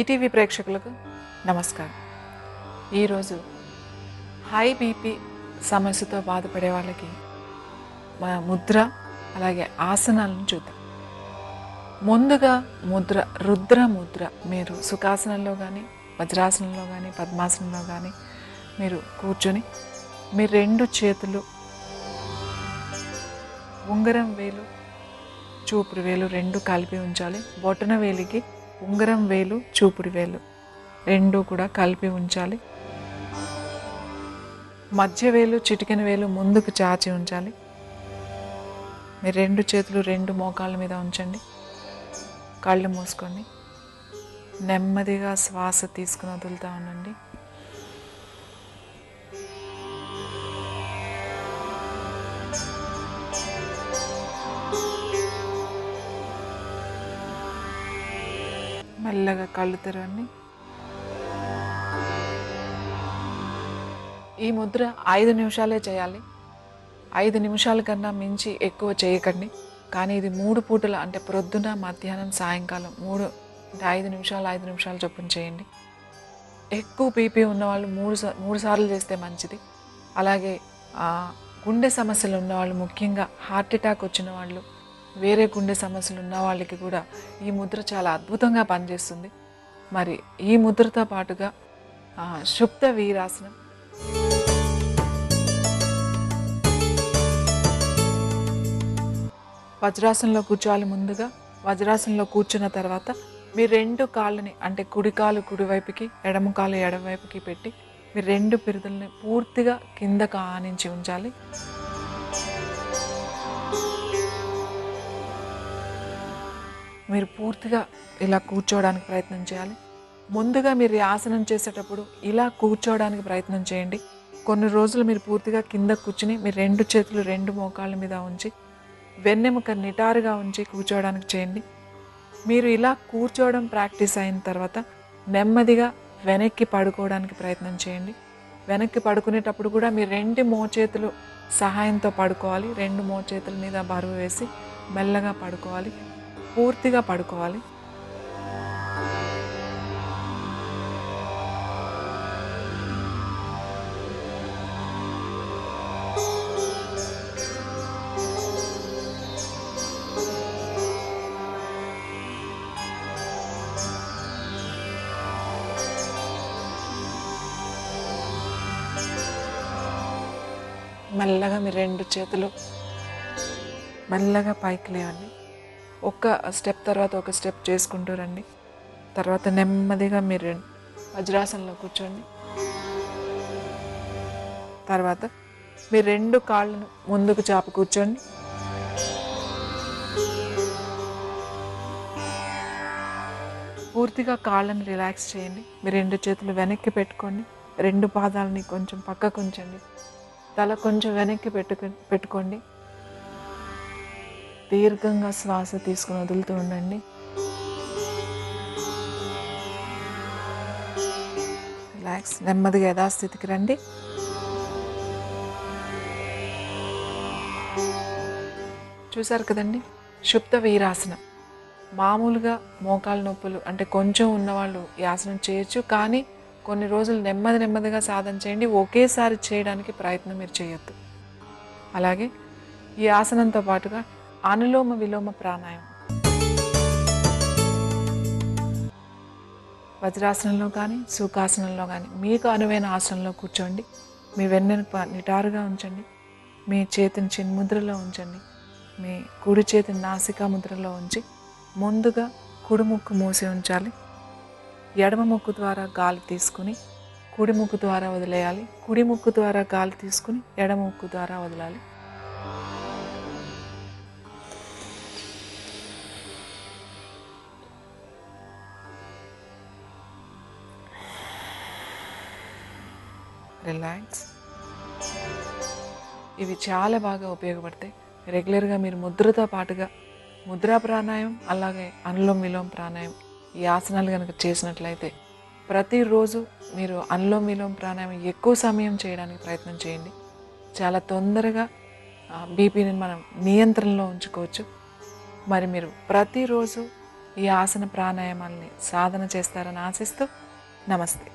ETV ప్రేక్షకులకు నమస్కారం. ఈరోజు హై బీపీ సమస్యతో బాధపడే వాళ్ళకి ముద్ర అలాగే ఆసనాలను చూద్దాం. ముందుగా రుద్ర ముద్ర. మీరు సుఖాసనంలో కానీ వజ్రాసనంలో కానీ పద్మాసనంలో కానీ మీరు కూర్చొని మీ రెండు చేతులు ఉంగరం వేలు చూపుడు వేలు రెండు కలిపి ఉంచాలి. బొటన వేలికి ఉంగరం వేలు చూపుడు వేలు రెండు కూడా కలిపి ఉంచాలి. మధ్య వేలు చిటికెన వేలు ముందుకు చాచి ఉంచాలి. మీరు రెండు చేతులు రెండు మోకాళ్ళ మీద ఉంచండి. కళ్ళు మూసుకోండి. నెమ్మదిగా శ్వాస తీసుకుని వదులుతూ ఉండండి. మెల్లగా కళ్ళు తెరవండి. ఈ ముద్ర 5 నిమిషాలే చేయాలి. 5 నిమిషాల కన్నా మించి ఎక్కువ చేయకండి. కానీ ఇది 3 పూటల అంటే ప్రొద్దున మధ్యాహ్నం సాయంకాలం 3 అంటే 5 నిమిషాలు చొప్పున చేయండి. ఎక్కువ బీపీ ఉన్నవాళ్ళు 3 సార్లు చేస్తే మంచిది. అలాగే గుండె సమస్యలు ఉన్నవాళ్ళు, ముఖ్యంగా హార్ట్ అటాక్ వచ్చిన వాళ్ళు, వేరే గుండె సమస్యలు ఉన్న వాళ్ళకి కూడా ఈ ముద్ర చాలా అద్భుతంగా పనిచేస్తుంది. మరి ఈ ముద్రతో పాటుగా సుప్త వీరాసనం, వజ్రాసనంలో కూర్చోవాలి. ముందుగా వజ్రాసనంలో కూర్చున్న తర్వాత మీ రెండు కాళ్ళని అంటే కుడి కాలు కుడివైపుకి ఎడమ కాలు ఎడమవైపుకి పెట్టి మీ రెండు పిరుదుల్ని పూర్తిగా కిందకు ఆనించి ఉంచాలి. మీరు పూర్తిగా ఇలా కూర్చోవడానికి ప్రయత్నం చేయాలి. ముందుగా మీరు ఆసనం చేసేటప్పుడు ఇలా కూర్చోవడానికి ప్రయత్నం చేయండి. కొన్ని రోజులు మీరు పూర్తిగా కింద కూర్చుని మీరు రెండు చేతులు రెండు మోకాళ్ళ మీద ఉంచి వెన్నెముక నిటారుగా ఉంచి కూర్చోవడానికి చేయండి. మీరు ఇలా కూర్చోవడం ప్రాక్టీస్ అయిన తర్వాత నెమ్మదిగా వెనక్కి పడుకోవడానికి ప్రయత్నం చేయండి. వెనక్కి పడుకునేటప్పుడు కూడా మీరు రెండు మోచేతులు సహాయంతో పడుకోవాలి. రెండు మోచేతుల మీద బరువు వేసి మెల్లగా పడుకోవాలి. పూర్తిగా పడుకోవాలి. మెల్లగా మీ రెండు చేతులు మెల్లగా పైకి లేవండి. ఒక స్టెప్ తర్వాత ఒక స్టెప్ చేసుకుంటూ రండి. తర్వాత నెమ్మదిగా మీరు వజ్రాసనంలో కూర్చోండి. తర్వాత మీ రెండు కాళ్ళను ముందుకు చాపి కూర్చోండి. పూర్తిగా కాళ్ళని రిలాక్స్ చేయండి. మీ రెండు చేతులు వెనక్కి పెట్టుకోండి. రెండు పాదాలని కొంచెం పక్కకు ఉంచండి. తల కొంచెం వెనక్కి పెట్టుకోండి. దీర్ఘంగా శ్వాస తీసుకుని వదులుతూ ఉండండి. రిలాక్స్. నెమ్మదిగా యథాస్థితికి రండి. చూసారు కదండి, సుప్త వీరాసనం. మామూలుగా మోకాళ్ళ నొప్పులు అంటే కొంచెం ఉన్నవాళ్ళు ఈ ఆసనం చేయొచ్చు. కానీ కొన్ని రోజులు నెమ్మదిగా సాధన చేయండి. ఒకేసారి చేయడానికి ప్రయత్నం మీరు చేయొద్దు. అలాగే ఈ ఆసనంతో పాటుగా అనులోమ విలోమ ప్రాణాయామం. వజ్రాసనంలో కానీ సుఖాసనంలో కానీ మీకు అనువైన ఆసనంలో కూర్చోండి. మీ వెన్నెను నిటారుగా ఉంచండి. మీ చేతిని చిన్ముద్రలో ఉంచండి. మీ కుడి చేతిని నాసికా ముద్రలో ఉంచి ముందుగా కుడి ముక్కు మూసి ఉంచాలి. ఎడమ ముక్కు ద్వారా గాలి తీసుకుని కుడి ముక్కు ద్వారా వదిలేయాలి. కుడి ముక్కు ద్వారా గాలి తీసుకుని ఎడమ ముక్కు ద్వారా వదలాలి. రిలాక్స్. ఇవి చాలా బాగా ఉపయోగపడతాయి. రెగ్యులర్గా మీరు ముద్రతో పాటుగా ముద్రా ప్రాణాయామం అలాగే అనులోమ విలోమ ప్రాణాయామం ఈ ఆసనాలు కనుక చేసినట్లయితే ప్రతిరోజు మీరు అనులోమ విలోమ ప్రాణాయామం ఎక్కువ సమయం చేయడానికి ప్రయత్నం చేయండి. చాలా తొందరగా బీపీని మనం నియంత్రణలో ఉంచుకోవచ్చు. మరి మీరు ప్రతిరోజు ఈ ఆసన ప్రాణాయామాల్ని సాధన చేస్తారని ఆశిస్తూ నమస్తే.